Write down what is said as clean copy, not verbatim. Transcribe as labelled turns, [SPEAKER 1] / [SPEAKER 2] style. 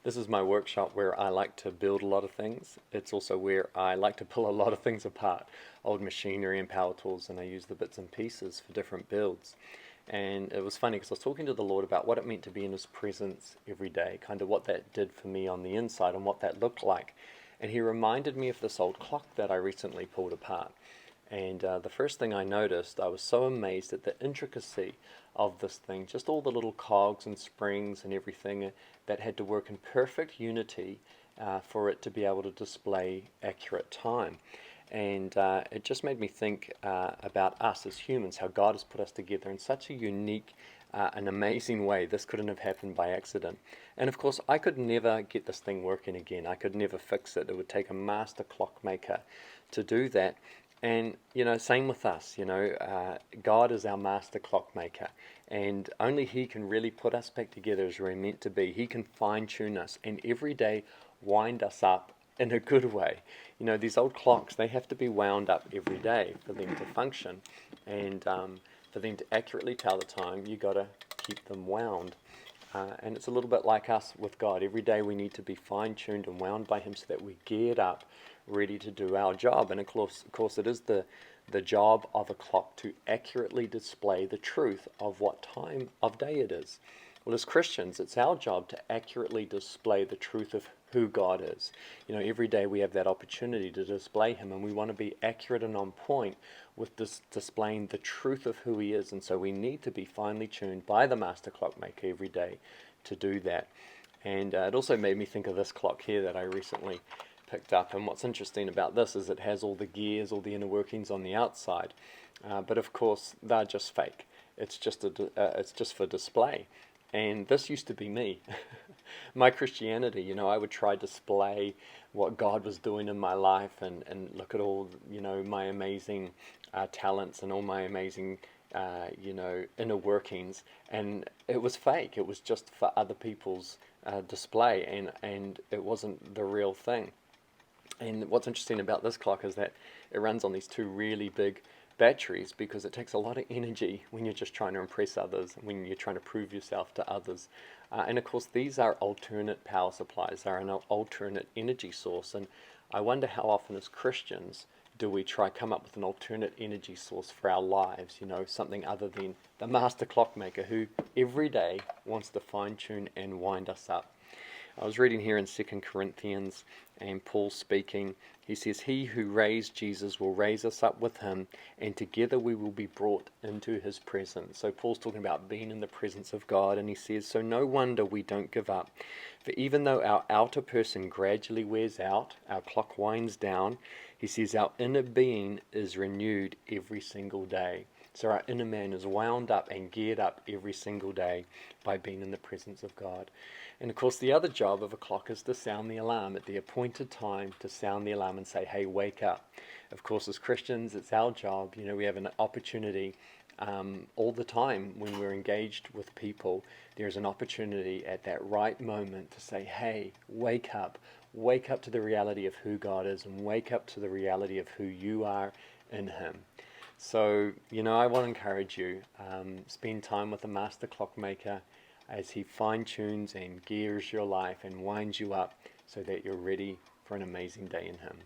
[SPEAKER 1] This is my workshop where I like to build a lot of things. It's also where I like to pull a lot of things apart, old machinery and power tools, and I use the bits and pieces for different builds. And it was funny because I was talking to the Lord about what it meant to be in His presence every day, kind of what that did for me on the inside and what that looked like. And He reminded me of this old clock that I recently pulled apart. And the first thing I noticed, I was so amazed at the intricacy of this thing, just all the little cogs and springs and everything that had to work in perfect unity for it to be able to display accurate time. And it just made me think about us as humans, how God has put us together in such a unique an amazing way. This couldn't have happened by accident. And of course, I could never get this thing working again. I could never fix it. It would take a master clockmaker to do that. And, same with us, God is our master clockmaker, and only He can really put us back together as we're meant to be. He can fine tune us and every day wind us up in a good way. These old clocks, they have to be wound up every day for them to function, and for them to accurately tell the time, you got to keep them wound. And it's a little bit like us with God. Every day we need to be fine-tuned and wound by Him so that we geared up, ready to do our job. And of course it is the job of a clock to accurately display the truth of what time of day it is. Well, as Christians, it's our job to accurately display the truth of who God is. Every day we have that opportunity to display Him, and we want to be accurate and on point with displaying the truth of who He is. And so we need to be finely tuned by the Master Clockmaker every day to do that. And it also made me think of this clock here that I recently picked up. And what's interesting about this is it has all the gears, all the inner workings on the outside. But of course, they're just fake. It's just for display. And this used to be me. My Christianity, I would try to display what God was doing in my life and look at all, my amazing talents and all my amazing, inner workings. And it was fake. It was just for other people's display, and it wasn't the real thing. And what's interesting about this clock is that it runs on these two really big batteries, because it takes a lot of energy when you're just trying to impress others, when you're trying to prove yourself to others. And of course, these are alternate power supplies. They're an alternate energy source. And I wonder how often as Christians do we try come up with an alternate energy source for our lives, something other than the Master Clockmaker, who every day wants to fine-tune and wind us up. I was reading here in 2 Corinthians, and Paul speaking, he says, "He who raised Jesus will raise us up with Him, and together we will be brought into His presence." So Paul's talking about being in the presence of God, and he says, "So no wonder we don't give up. For even though our outer person gradually wears out, our clock winds down," he says, "our inner being is renewed every single day." So our inner man is wound up and geared up every single day by being in the presence of God. And of course, the other job of a clock is to sound the alarm at the appointed time, to sound the alarm and say, "Hey, wake up." Of course, as Christians, it's our job. We have an opportunity all the time when we're engaged with people. There's an opportunity at that right moment to say, "Hey, wake up. Wake up to the reality of who God is, and wake up to the reality of who you are in Him." So, I want to encourage you, spend time with the Master Clockmaker as he fine-tunes and gears your life and winds you up so that you're ready for an amazing day in Him.